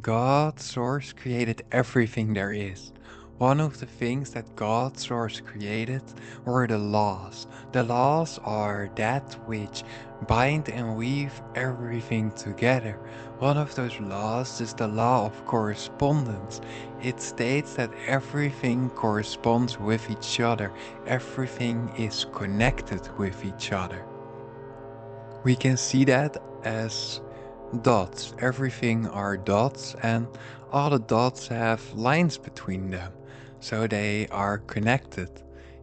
God, Source, created everything there is. One of the things that God, Source, created were the laws. The laws are that which bind and weave everything together. One of those laws is the law of correspondence. It states that everything corresponds with each other. Everything is connected with each other. We can see that as dots. Everything are dots, and all the dots have lines between them, so they are connected.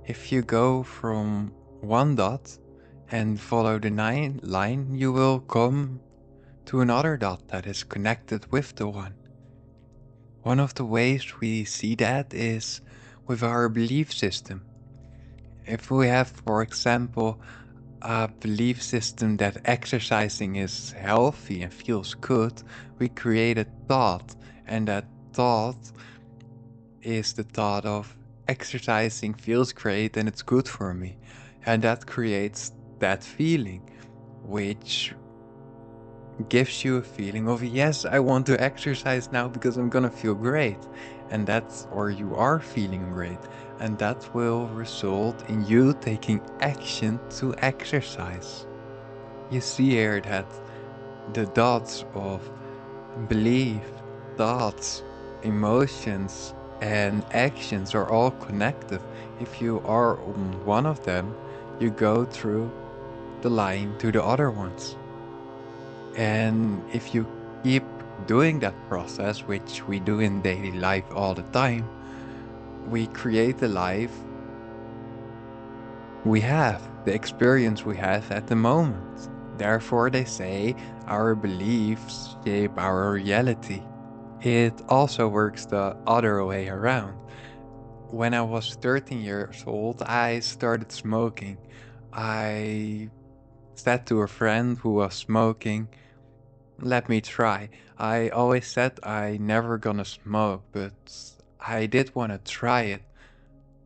If you go from one dot and follow the line, you will come to another dot that is connected with the one. One of the ways we see that is with our belief system. If we have, for example, a belief system that exercising is healthy and feels good, we create a thought, and that thought is the thought of exercising feels great and it's good for me. And that creates that feeling, which gives you a feeling of, yes, I want to exercise now because I'm gonna feel great. And that's, or you are feeling great. And that will result in you taking action to exercise. You see here that the dots of belief, thoughts, emotions, and actions are all connected. If you are on one of them, you go through the line to the other ones. And if you keep doing that process, which we do in daily life all the time, we create the life we have, the experience we have at the moment. Therefore, they say our beliefs shape our reality. It also works the other way around. When I was 13 years old, I started smoking. I said to a friend who was smoking, let me try. I always said I never gonna smoke, but I did want to try it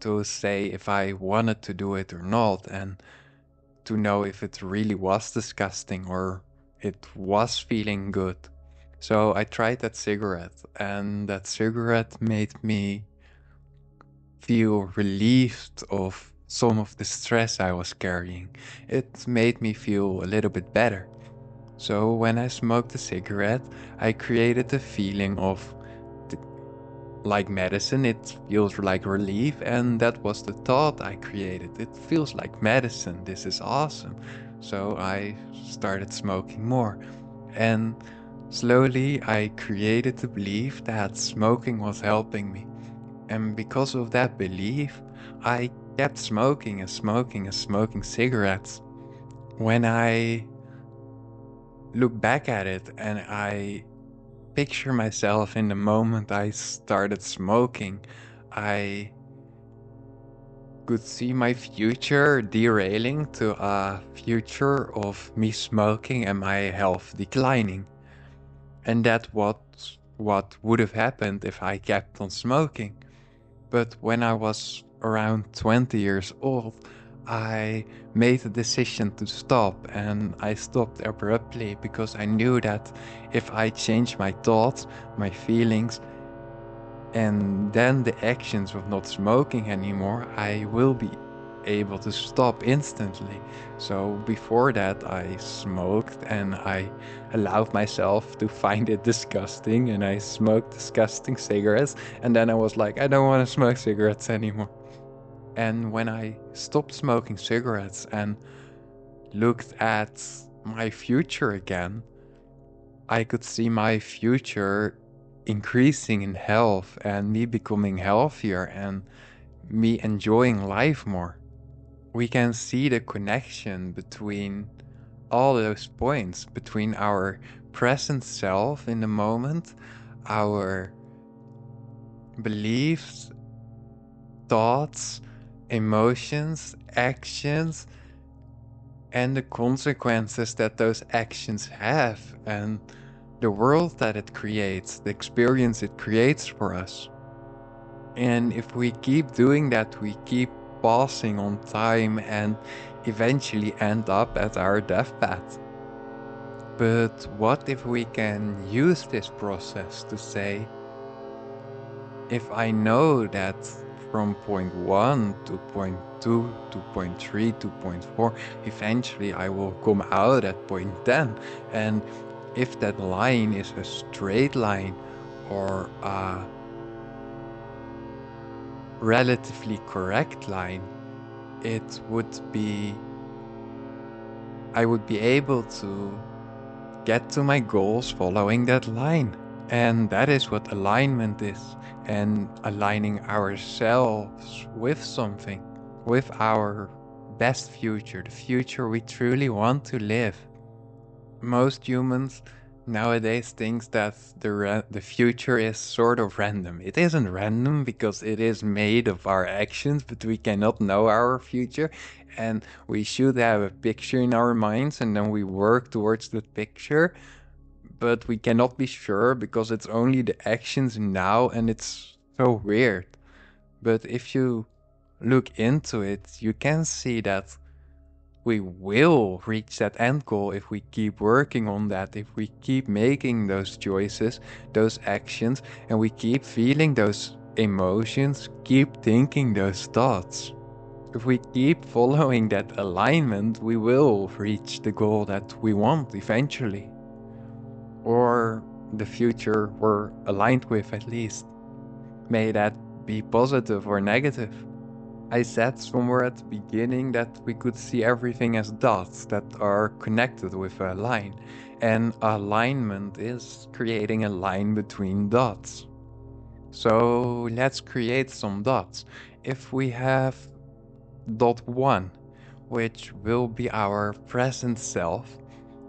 to say if I wanted to do it or not, and to know if it really was disgusting or it was feeling good. So I tried that cigarette, and that cigarette made me feel relieved of some of the stress I was carrying. It made me feel a little bit better. So when I smoked a cigarette, I created a feeling of like medicine. It feels like relief, and that was the thought I created. It feels like medicine. This is awesome. So I started smoking more. And slowly I created the belief that smoking was helping me. And because of that belief, I kept smoking and smoking and smoking cigarettes. When I look back at it and I picture myself in the moment I started smoking, I could see my future derailing to a future of me smoking and my health declining. And that what would have happened if I kept on smoking. But when I was around 20 years old, I made a decision to stop, and I stopped abruptly because I knew that if I changed my thoughts, my feelings, and then the actions of not smoking anymore, I will be able to stop instantly. So before that, I smoked and I allowed myself to find it disgusting, and I smoked disgusting cigarettes, and then I was like, I don't want to smoke cigarettes anymore. And when I stopped smoking cigarettes and looked at my future again, I could see my future increasing in health and me becoming healthier and me enjoying life more. We can see the connection between all those points, between our present self in the moment, our beliefs, thoughts, emotions, actions, and the consequences that those actions have, and the world that it creates, the experience it creates for us. And if we keep doing that, we keep passing on time and eventually end up at our deathbed. But what if we can use this process to say, if I know that from point 1 to point 2 to point 3 to point 4, eventually I will come out at point 10. And if that line is a straight line or a relatively correct line, it would be, I would be able to get to my goals following that line. And that is what alignment is. And aligning ourselves with something, with our best future, the future we truly want to live. Most humans nowadays think that the future is sort of random. It isn't random because it is made of our actions, but we cannot know our future. And we should have a picture in our minds and then we work towards that picture. But we cannot be sure because it's only the actions now and it's so weird. But if you look into it, you can see that we will reach that end goal if we keep working on that, if we keep making those choices, those actions, and we keep feeling those emotions, keep thinking those thoughts. If we keep following that alignment, we will reach the goal that we want eventually. Or the future we're aligned with, at least. May that be positive or negative. I said somewhere at the beginning that we could see everything as dots that are connected with a line. And alignment is creating a line between dots. So let's create some dots. If we have dot 1, which will be our present self,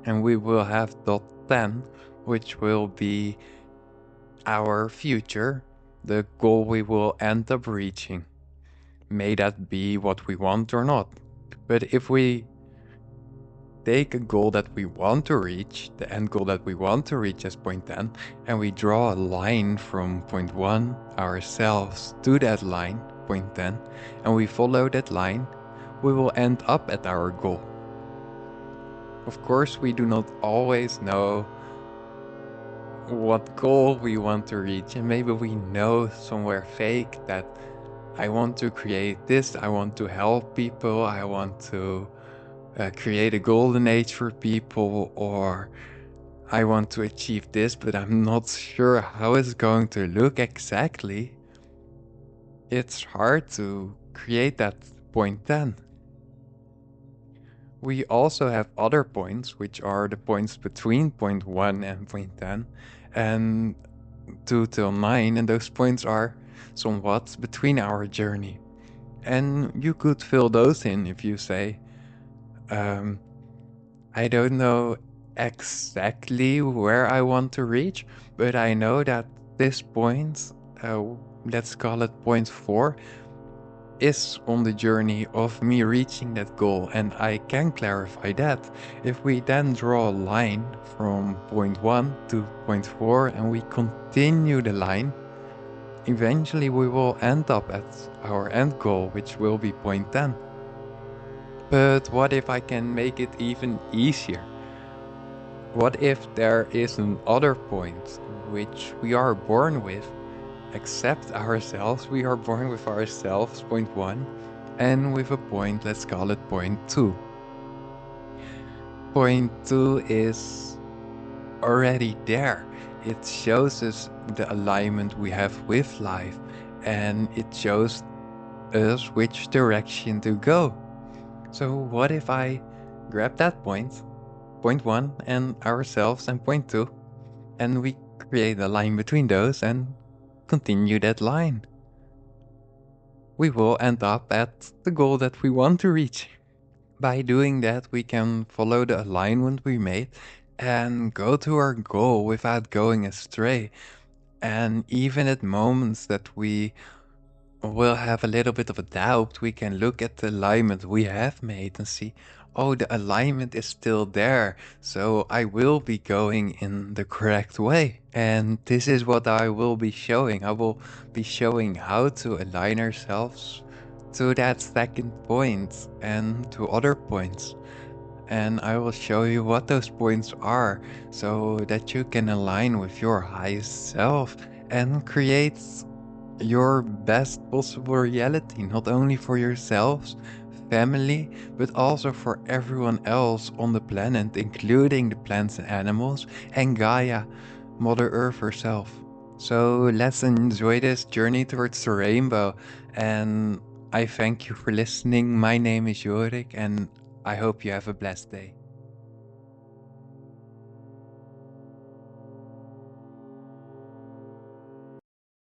and we will have dot 10, which will be our future, the goal we will end up reaching. May that be what we want or not. But if we take a goal that we want to reach, the end goal that we want to reach as point 10, and we draw a line from point 1 ourselves to that line, point 10, and we follow that line, we will end up at our goal. Of course, we do not always know what goal we want to reach, and maybe we know somewhere fake that I want to create this, I want to help people, I want to create a golden age for people, or I want to achieve this, but I'm not sure how it's going to look exactly. It's hard to create that point 10. We also have other points, which are the points between point 1 and point 10, and 2 till 9, and those points are somewhat between our journey. And you could fill those in if you say, I don't know exactly where I want to reach, but I know that this point, let's call it point 4, is on the journey of me reaching that goal, and I can clarify that. If we then draw a line from point 1 to point 4 and we continue the line, eventually we will end up at our end goal, which will be point 10. But what if I can make it even easier? What if there is another point which we are born with? Accept ourselves, we are born with ourselves, point 1, and with a point, let's call it point 2. Point 2 is already there. It shows us the alignment we have with life, and it shows us which direction to go. So what if I grab that point 1, and ourselves, and point 2, and we create a line between those and continue that line? We will end up at the goal that we want to reach. By doing that, we can follow the alignment we made and go to our goal without going astray. And even at moments that we will have a little bit of a doubt, we can look at the alignment we have made and see, oh, the alignment is still there, so I will be going in the correct way. And this is what I will be showing. I will be showing how to align ourselves to that second point and to other points. and I will show you what those points are so that you can align with your highest self and create your best possible reality, not only for yourselves, family, but also for everyone else on the planet, including the plants and animals, and Gaia, Mother Earth herself. So let's enjoy this journey towards the rainbow. And I thank you for listening. My name is Jorick, and I hope you have a blessed day.